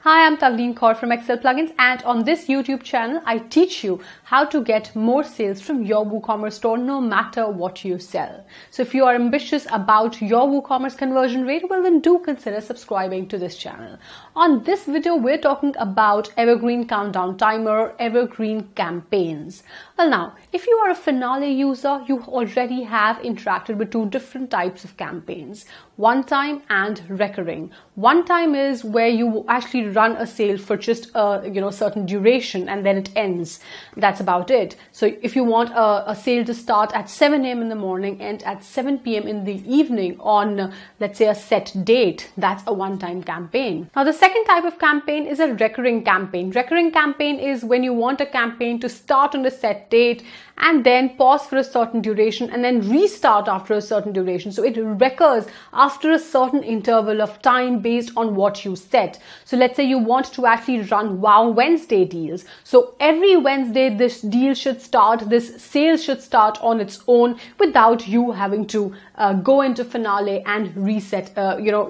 Hi, I'm Tavleen Kaur from Excel Plugins, and on this YouTube channel, I teach you how to get more sales from your WooCommerce store no matter what you sell. So if you are ambitious about your WooCommerce conversion rate, well then do consider subscribing to this channel. On this video, we're talking about Evergreen Countdown Timer, Evergreen campaigns. Well now, if you are a Finale user, you already have interacted with two different types of campaigns, one-time and recurring. One-time is where you actually run a sale for just a certain duration and then it ends. That's about it. So if you want a sale to start at 7 a.m. in the morning and at 7 p.m. in the evening on let's say a set date, that's a one-time campaign. Now the second type of campaign is a recurring campaign. Recurring campaign is when you want a campaign to start on a set date and then pause for a certain duration and then restart after a certain duration. So it recurs after a certain interval of time based on what you set. So let's say you want to actually run Wow Wednesday deals. So every Wednesday this deal should start, this sale should start on its own without you having to go into Finale and reset,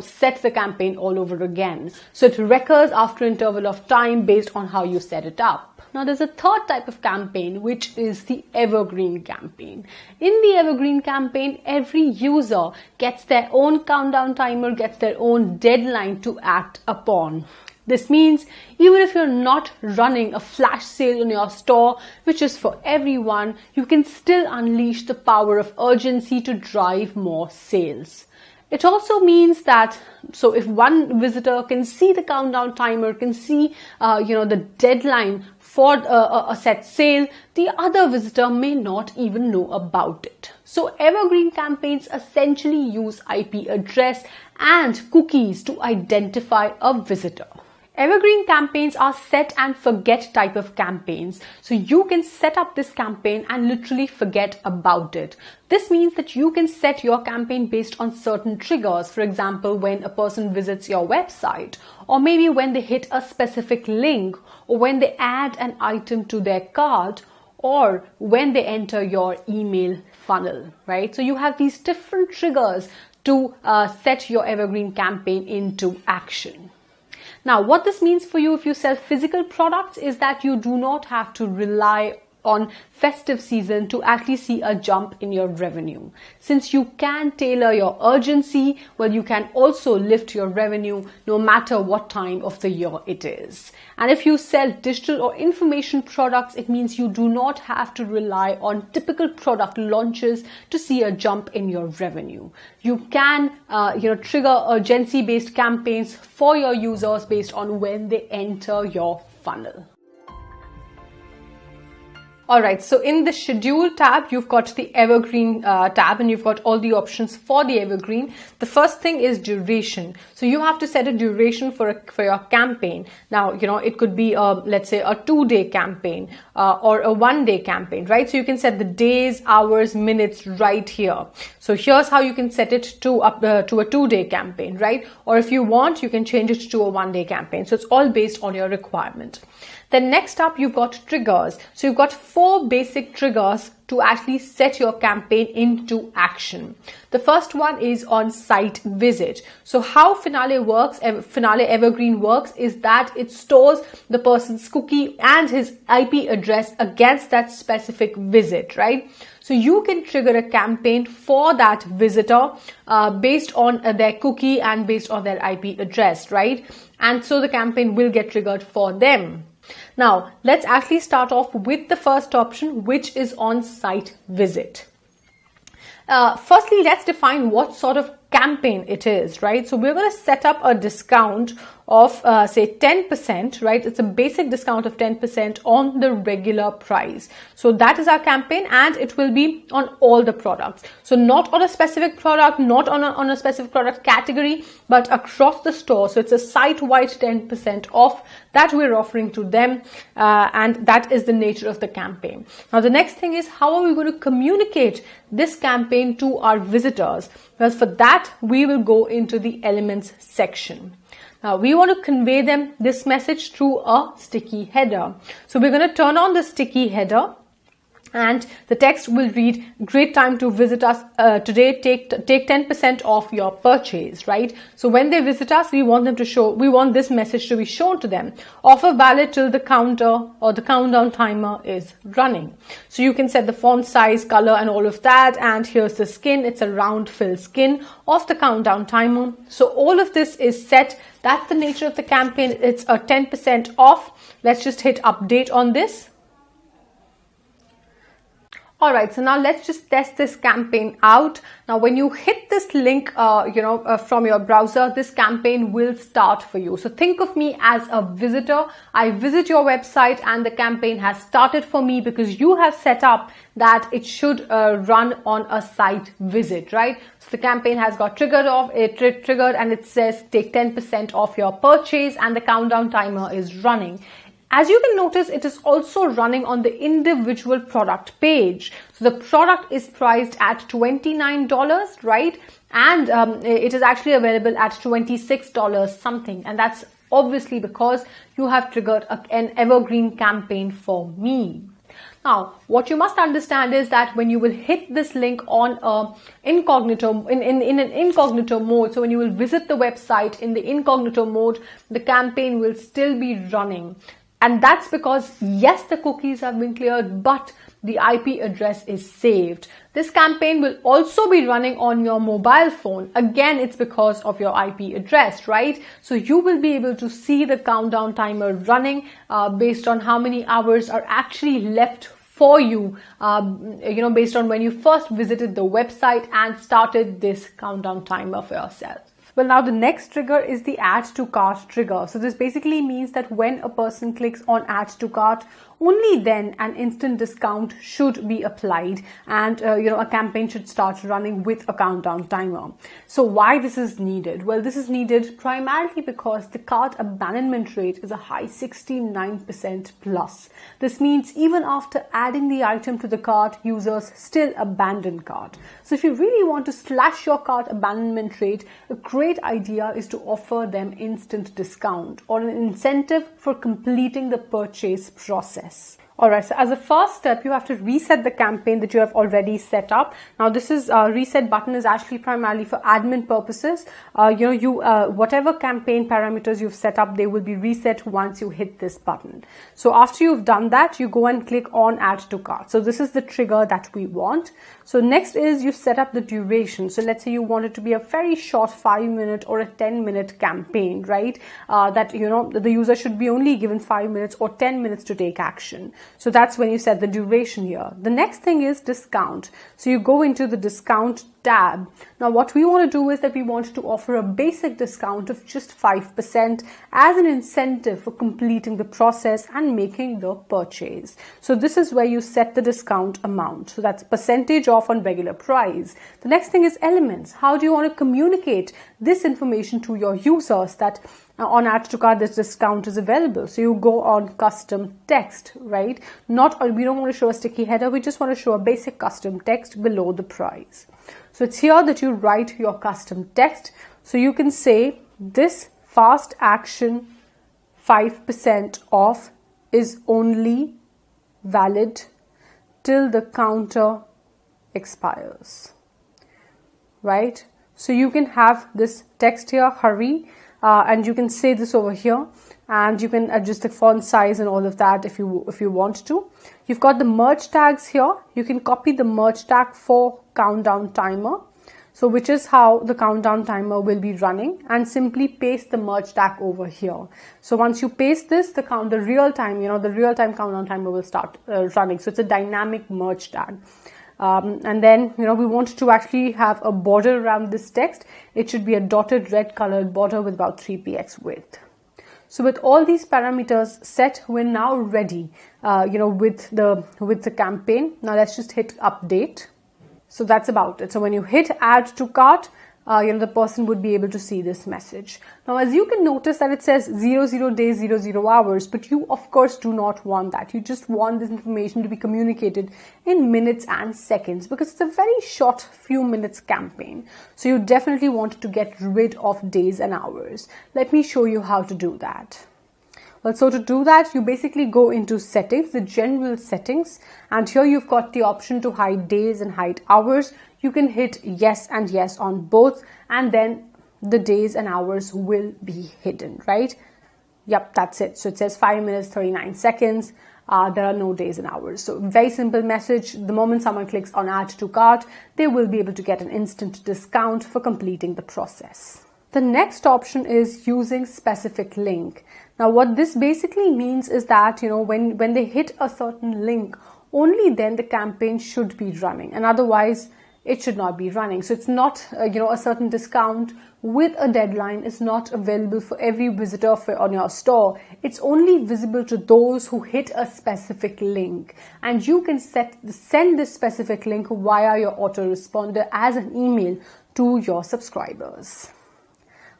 set the campaign all over again. So it recurs after an interval of time based on how you set it up. Now there's a third type of campaign, which is the Evergreen campaign. In the Evergreen campaign, every user gets their own countdown timer, gets their own deadline to act upon. This means even if you're not running a flash sale in your store, which is for everyone, you can still unleash the power of urgency to drive more sales. It also means that, so if one visitor can see the countdown timer, can see, the deadline for a set sale, the other visitor may not even know about it. So Evergreen campaigns essentially use IP address and cookies to identify a visitor. Evergreen campaigns are set and forget type of campaigns. So you can set up this campaign and literally forget about it. This means that you can set your campaign based on certain triggers. For example, when a person visits your website, or maybe when they hit a specific link, or when they add an item to their cart, or when they enter your email funnel, right? So you have these different triggers to set your Evergreen campaign into action. Now, what this means for you if you sell physical products is that you do not have to rely on festive season to actually see a jump in your revenue. Since you can tailor your urgency, well, you can also lift your revenue no matter what time of the year it is. And if you sell digital or information products, it means you do not have to rely on typical product launches to see a jump in your revenue. You can, trigger urgency-based campaigns for your users based on when they enter your funnel. Alright, so in the schedule tab, you've got the Evergreen tab and you've got all the options for the Evergreen. The first thing is duration. So you have to set a duration for your campaign. Now, it could be let's say a 2-day campaign or a 1-day campaign, right? So you can set the days, hours, minutes right here. So here's how you can set it to a 2-day campaign, right? Or if you want, you can change it to a 1-day campaign. So it's all based on your requirement. Then next up, you've got triggers. So you've got 4 basic triggers to actually set your campaign into action. The first one is on site visit. So how Finale Evergreen works is that it stores the person's cookie and his IP address against that specific visit, right? So you can trigger a campaign for that visitor based on their cookie and based on their IP address, right? And so the campaign will get triggered for them. Now, let's actually start off with the first option, which is on-site visit. Firstly, let's define what sort of campaign it is, right? So we're going to set up a discount of say 10%, right? It's a basic discount of 10% on the regular price. So that is our campaign and it will be on all the products. So not on a specific product, not on a specific product category, but across the store. So it's a site-wide 10% off that we're offering to them and that is the nature of the campaign. Now the next thing is, how are we going to communicate this campaign to our visitors? Well, for that, we will go into the elements section. Now, we want to convey them this message through a sticky header. So we're going to turn on the sticky header And the text will read, great time to visit us today, take 10% off your purchase, right? So when they visit us, we want this message to be shown to them. Offer valid till the counter or the countdown timer is running. So you can set the font size, color and all of that. And here's the skin. It's a round fill skin of the countdown timer. So all of this is set. That's the nature of the campaign. It's a 10% off. Let's just hit update on this. Alright, so now let's just test this campaign out. Now when you hit this link from your browser, this campaign will start for you. So think of me as a visitor. I visit your website and the campaign has started for me because you have set up that it should run on a site visit, right? So the campaign has got triggered and it says take 10% off your purchase and the countdown timer is running. As you can notice, it is also running on the individual product page. So the product is priced at $29, right? And it is actually available at $26 something. And that's obviously because you have triggered an evergreen campaign for me. Now, what you must understand is that when you will hit this link on in an incognito mode, so when you will visit the website in the incognito mode, the campaign will still be running. And that's because, yes, the cookies have been cleared, but the IP address is saved. This campaign will also be running on your mobile phone. Again, it's because of your IP address, right? So you will be able to see the countdown timer running based on how many hours are actually left for you, based on when you first visited the website and started this countdown timer for yourself. Well, now the next trigger is the add to cart trigger. So this basically means that when a person clicks on add to cart, only then an instant discount should be applied and a campaign should start running with a countdown timer. So why this is needed? Well, this is needed primarily because the cart abandonment rate is a high 69% plus. This means even after adding the item to the cart, users still abandon cart. So if you really want to slash your cart abandonment rate, a great idea is to offer them instant discount or an incentive for completing the purchase process. Alright, so as a first step, you have to reset the campaign that you have already set up. Now, this is reset button is actually primarily for admin purposes. Whatever campaign parameters you've set up, they will be reset once you hit this button. So after you've done that, you go and click on add to cart. So this is the trigger that we want. So next is you set up the duration. So let's say you want it to be a very short 5-minute or a 10-minute campaign, right? The user should be only given 5 minutes or 10 minutes to take action. So that's when you set the duration here. The next thing is discount. So you go into the discount tab. Now what we want to do is that we want to offer a basic discount of just 5% as an incentive for completing the process and making the purchase. So this is where you set the discount amount. So that's percentage off on regular price. The next thing is elements. How do you want to communicate this information to your users that on add to cart this discount is available? So you go on custom text, right? We don't want to show a sticky header. We just want to show a basic custom text below the price. So it's here that you write your custom text. So you can say this fast action 5% off is only valid till the counter expires, right? So you can have this text here, hurry, and you can say this over here, and you can adjust the font size and all of that if you want to. You've got the merge tags here. You can copy the merge tag for countdown timer, so which is how the countdown timer will be running, and simply paste the merge tag over here. So once you paste this, the real time countdown timer will start running. So it's a dynamic merge tag. And then, we want to actually have a border around this text. It should be a dotted red colored border with about 3px width. So with all these parameters set, we're now ready, with the campaign. Now let's just hit update. So that's about it. So when you hit add to cart, the person would be able to see this message. Now, as you can notice that it says 00 days, 00 hours, but you of course do not want that. You just want this information to be communicated in minutes and seconds because it's a very short few minutes campaign. So you definitely want to get rid of days and hours. Let me show you how to do that. Well, so to do that, you basically go into settings, the general settings, and here you've got the option to hide days and hide hours. You can hit yes and yes on both, and then the days and hours will be hidden, right? Yep, that's it. So it says 5 minutes, 39 seconds. There are no days and hours. So very simple message. The moment someone clicks on add to cart, they will be able to get an instant discount for completing the process. The next option is using specific link. Now, what this basically means is that, when they hit a certain link, only then the campaign should be running, and otherwise it should not be running. So it's not, a certain discount with a deadline is not available for every visitor on your store. It's only visible to those who hit a specific link, and you can send this specific link via your autoresponder as an email to your subscribers.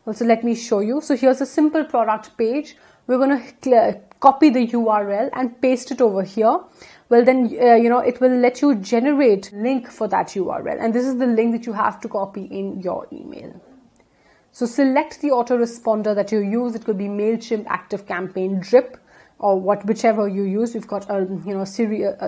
Also, let me show you. So here's a simple product page. We're going to copy the URL and paste it over here. Well, then, it will let you generate link for that URL. And this is the link that you have to copy in your email. So select the autoresponder that you use. It could be MailChimp, ActiveCampaign, Drip, or whichever you use. We've got a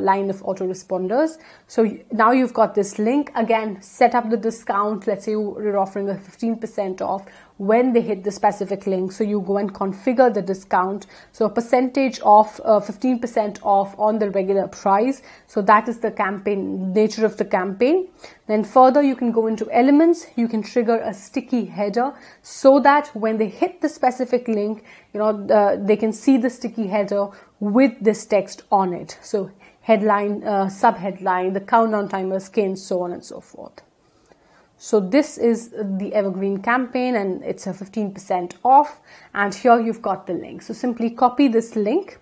line of autoresponders. So now you've got this link. Again, set up the discount. Let's say you're offering a 15% off when they hit the specific link. So you go and configure the discount. So a percentage off, 15% off on the regular price. So that is the campaign, nature of the campaign. Then further, you can go into elements. You can trigger a sticky header so that when they hit the specific link, they can see the sticky header with this text on it. So headline, subheadline, the countdown timer, skin, so on and so forth. So this is the Evergreen campaign, and it's a 15% off. And here you've got the link. So simply copy this link,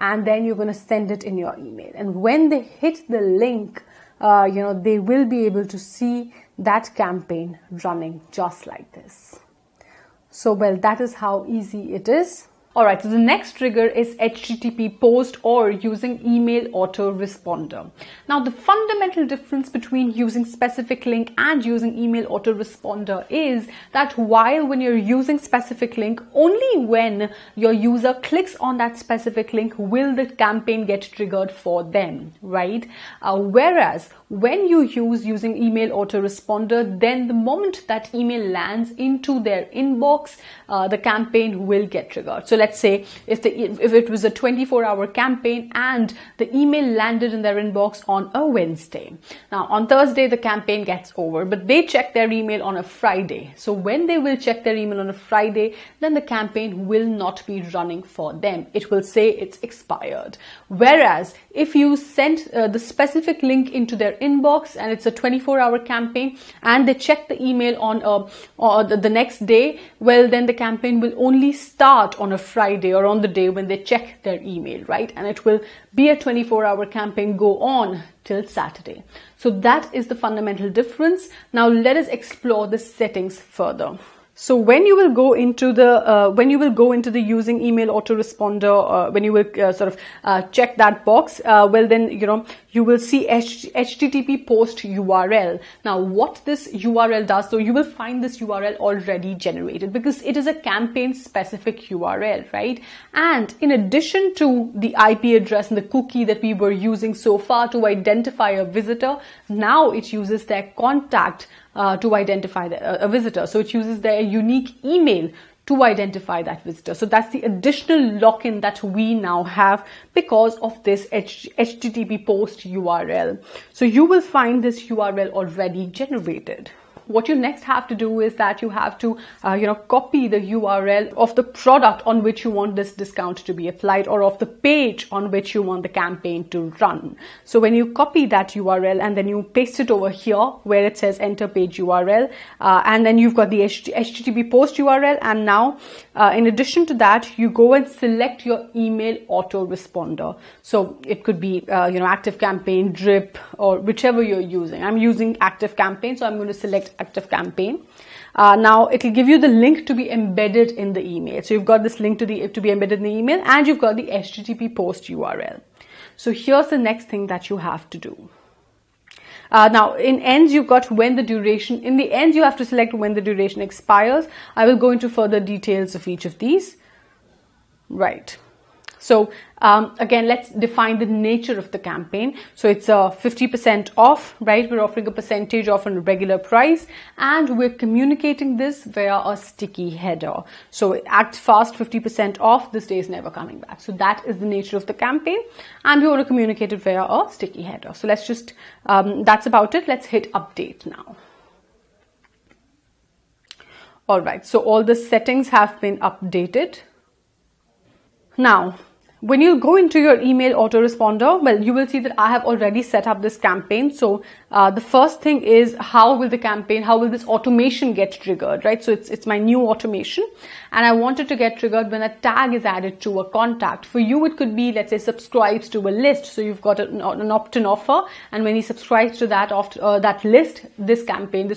and then you're going to send it in your email. And when they hit the link, they will be able to see that campaign running just like this. So, well, that is how easy it is. All right, so the next trigger is HTTP post or using email autoresponder. Now, the fundamental difference between using specific link and using email autoresponder is that when you're using specific link, only when your user clicks on that specific link will the campaign get triggered for them, right? Whereas when you using email autoresponder, then the moment that email lands into their inbox, the campaign will get triggered. So let's say if it was a 24-hour campaign and the email landed in their inbox on a Wednesday. Now on Thursday, the campaign gets over, but they check their email on a Friday. So when they will check their email on a Friday, then the campaign will not be running for them. It will say it's expired. Whereas if you send the specific link into their inbox and it's a 24-hour campaign and they check the email on the next day, well, then the campaign will only start on a Friday or on the day when they check their email, right? And it will be a 24-hour campaign, go on till Saturday. So that is the fundamental difference. Now let us explore the settings further. So when you will go into the using email autoresponder, when you will check that box, well then you will see HTTP post URL. Now what this URL does, so you will find this URL already generated because it is a campaign specific URL, right? And in addition to the IP address and the cookie that we were using so far to identify a visitor, now it uses their contact to identify a visitor. So it uses their unique email to identify that visitor. So that's the additional lock-in that we now have because of this HTTP post URL. So you will find this URL already generated. What you next have to do is that you have to, copy the URL of the product on which you want this discount to be applied or of the page on which you want the campaign to run. So when you copy that URL and then you paste it over here where it says enter page URL, and then you've got the HTTP post URL. And now, in addition to that, you go and select your email autoresponder. So it could be, ActiveCampaign, Drip, or whichever you're using. I'm using ActiveCampaign, so I'm going to select ActiveCampaign. Now it will give you the link to be embedded in the email. So you've got this link to be embedded in the email, and you've got the HTTP post URL. So here's the next thing that you have to do. Now in ends, you've got when the duration, in the ends you have to select when the duration expires. I will go into further details of each of these. right? So again, let's define the nature of the campaign. So it's a 50% off, right? We're offering a percentage off on a regular price, and we're communicating this via a sticky header. So act fast, 50% off, this day is never coming back. So that is the nature of the campaign, and we want to communicate it via a sticky header. So let's just, that's about it. Let's hit update now. All right, so all the settings have been updated. Now, when you go into your email autoresponder, well, you will see that I have already set up this campaign. So the first thing is, how will this automation get triggered, right? So it's my new automation, and I want it to get triggered when a tag is added to a contact. For you, it could be, let's say, subscribes to a list. So you've got an opt-in offer, and when he subscribes to that list, this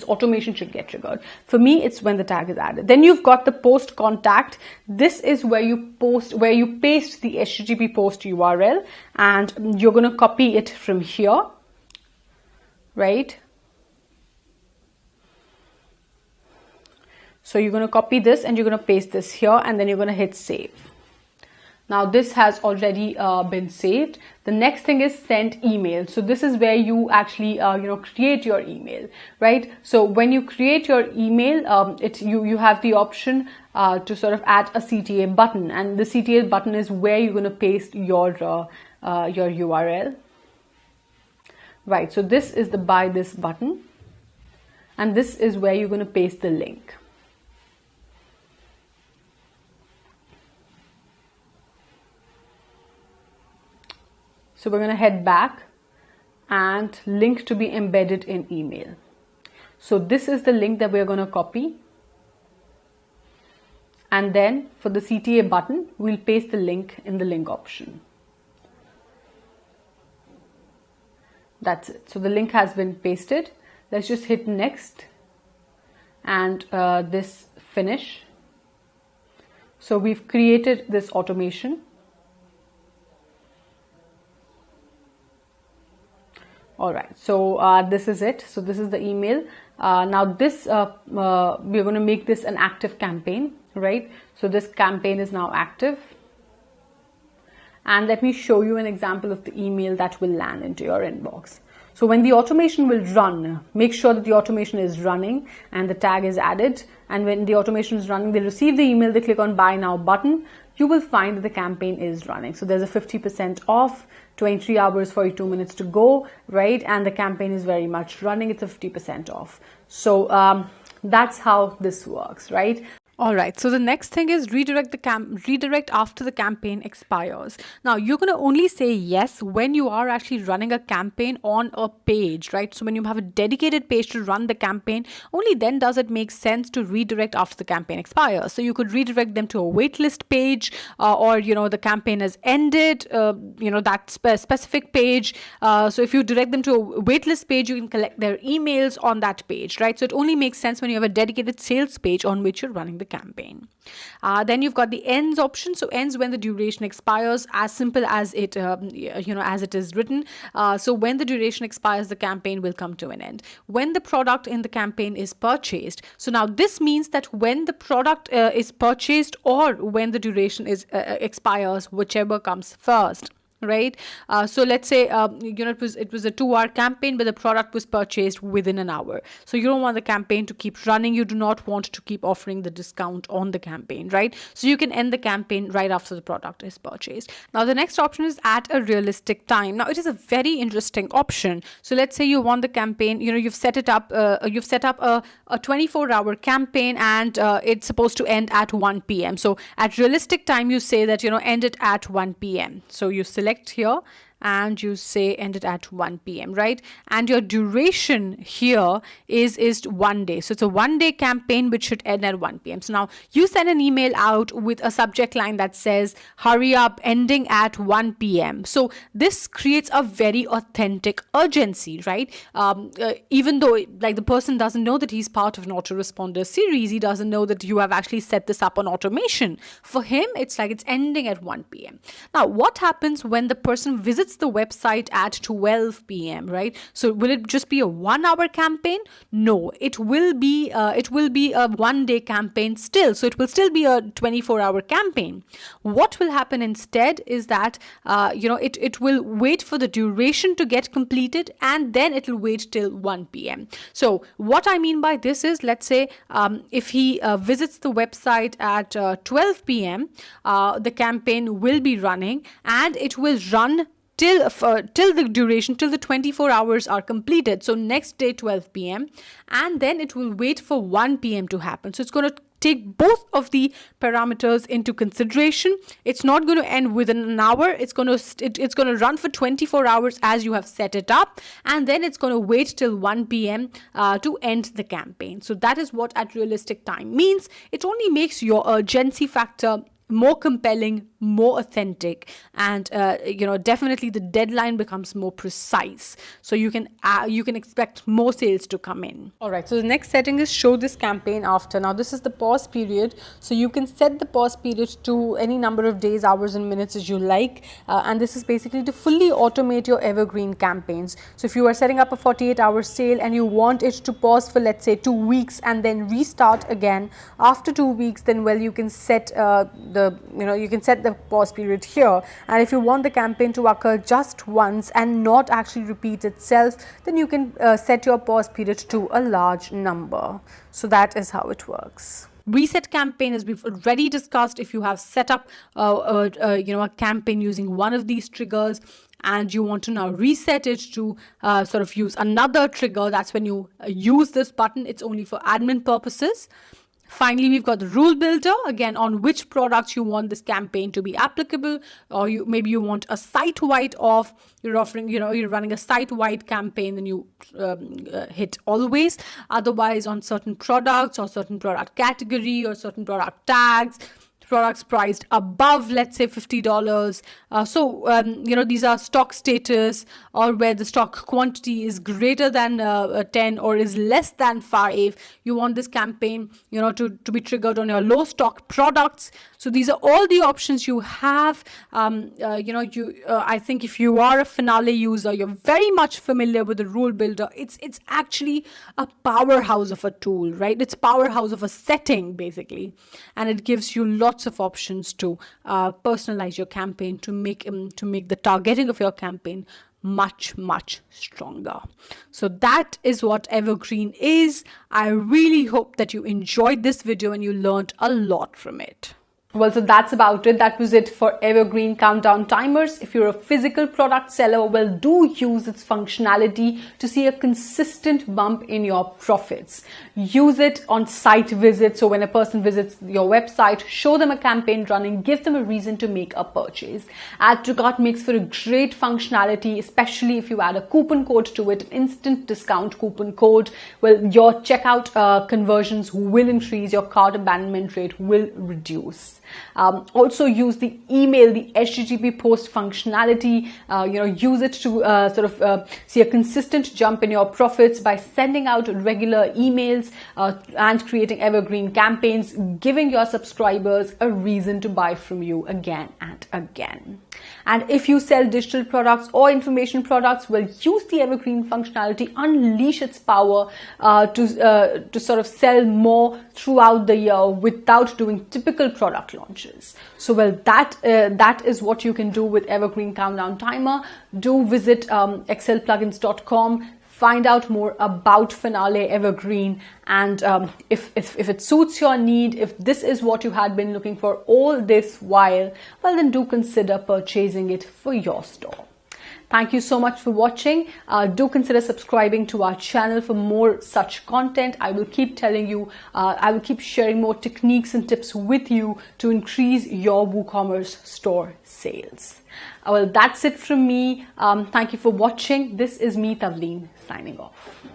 automation should get triggered. For me, it's when the tag is added. Then you've got the post contact. This is where you paste the HTTP post URL, and you're going to copy it from here, right? So you're going to copy this and you're going to paste this here, and then you're going to hit save. Now this has already been saved. The next thing is send email. So this is where you actually create your email, right? So when you create your email, you have the option to sort of add a CTA button, and the CTA button is where you're going to paste your URL, right? So this is the buy this button, and this is where you're going to paste the link. So we're going to head back, and link to be embedded in email. So this is the link that we're going to copy. And then for the CTA button, we'll paste the link in the link option. That's it. So the link has been pasted. Let's just hit next and this finish. So we've created this automation. All right, so this is it. So this is the email. Now this, we're going to make this an active campaign, right? So this campaign is now active. And let me show you an example of the email that will land into your inbox. So when the automation will run, make sure that the automation is running and the tag is added. And when the automation is running, they receive the email, they click on buy now button. You will find that the campaign is running. So there's a 50% off, 23 hours, 42 minutes to go, right? And the campaign is very much running. It's a 50% off. So that's how this works, right? All right, so the next thing is redirect after the campaign expires. Now you're going to only say yes when you are actually running a campaign on a page, right? So when you have a dedicated page to run the campaign, only then does it make sense to redirect after the campaign expires. So you could redirect them to a waitlist page, or the campaign has ended, that specific page. So if you direct them to a waitlist page, you can collect their emails on that page, right? So it only makes sense when you have a dedicated sales page on which you're running the campaign. Then you've got the ends option. So ends when the duration expires, as simple as it as it is written. So when the duration expires, the campaign will come to an end. When the product in the campaign is purchased, so now this means that when the product is purchased or when the duration is expires, whichever comes first. Right. So let's say, it was a 2-hour campaign, but the product was purchased within an hour. So you don't want the campaign to keep running. You do not want to keep offering the discount on the campaign, right? So you can end the campaign right after the product is purchased. Now, the next option is at a realistic time. Now, it is a very interesting option. So let's say you want the campaign, you've set up a 24-hour campaign, and it's supposed to end at 1 p.m. So at realistic time, you say that, end it at 1 p.m. So you select here and you say end it at 1 p.m. right? And your duration here is 1 day. So it's a 1-day campaign which should end at 1 p.m. So now you send an email out with a subject line that says hurry up, ending at 1 p.m. So this creates a very authentic urgency, right? Even though the person doesn't know that he's part of an autoresponder series, he doesn't know that you have actually set this up on automation. For him, it's like it's ending at 1 p.m. Now, what happens when the person visits visits the website at 12 p.m., right? So will it just be a 1-hour campaign? No, it will be a 1-day campaign still. So it will still be a 24-hour campaign. What will happen instead is that it will wait for the duration to get completed, and then it will wait till 1 p.m. So what I mean by this is, let's say if he visits the website at 12 p.m., the campaign will be running, and it will run till the duration, till the 24 hours are completed. So next day 12 p.m. and then it will wait for 1 p.m. to happen. So it's going to take both of the parameters into consideration. It's not going to end within an hour. It's going to run for 24 hours as you have set it up, and then it's going to wait till 1 p.m. To end the campaign. So that is what at realistic time means. It only makes your urgency factor more compelling, more authentic, and definitely the deadline becomes more precise, so you can expect more sales to come in. All right, so the next setting is show this campaign after. Now this is the pause period, so you can set the pause period to any number of days, hours and minutes as you like, and this is basically to fully automate your evergreen campaigns. So if you are setting up a 48-hour sale and you want it to pause for, let's say, 2 weeks and then restart again after 2 weeks, then well, you can set the pause period here. And if you want the campaign to occur just once and not actually repeat itself, then you can set your pause period to a large number. So that is how it works. Reset campaign, as we've already discussed, if you have set up a campaign using one of these triggers and you want to now reset it to sort of use another trigger, that's when you use this button. It's only for admin purposes. Finally, we've got the rule builder, again, on which products you want this campaign to be applicable, or maybe you want a site-wide off. You're running a site-wide campaign, then you hit always. Otherwise, on certain products or certain product category or certain product tags, products priced above, let's say, $50. These are stock status, or where the stock quantity is greater than 10 or is less than 5. You want this campaign, to be triggered on your low stock products. So these are all the options you have. I think if you are a Finale user, you're very much familiar with the rule builder. It's actually a powerhouse of a tool, right? It's a powerhouse of a setting, basically, and it gives you lots of options to personalize your campaign, to make the targeting of your campaign much stronger. So that is what Evergreen is. I really hope that you enjoyed this video and you learned a lot from it. Well, so that's about it. That was it for Evergreen countdown timers. If you're a physical product seller, well, do use its functionality to see a consistent bump in your profits. Use it on site visits. So when a person visits your website, show them a campaign running, give them a reason to make a purchase. Add to cart makes for a great functionality, especially if you add a coupon code to it, an instant discount coupon code. Well, your checkout conversions will increase, your cart abandonment rate will reduce. Also use the email, the HTTP post functionality. Use it to see a consistent jump in your profits by sending out regular emails and creating evergreen campaigns, giving your subscribers a reason to buy from you again and again. And if you sell digital products or information products, well, use the evergreen functionality, unleash its power to sort of sell more throughout the year without doing typical product launches. So, well, that is what you can do with Evergreen Countdown Timer. Do visit excelplugins.com. Find out more about Finale Evergreen, and if it suits your need, if this is what you had been looking for all this while, well, then do consider purchasing it for your store. Thank you so much for watching. Do consider subscribing to our channel for more such content. I will keep telling you, I will keep sharing more techniques and tips with you to increase your WooCommerce store sales. Well, that's it from me. Thank you for watching. This is me, Tavleen, signing off.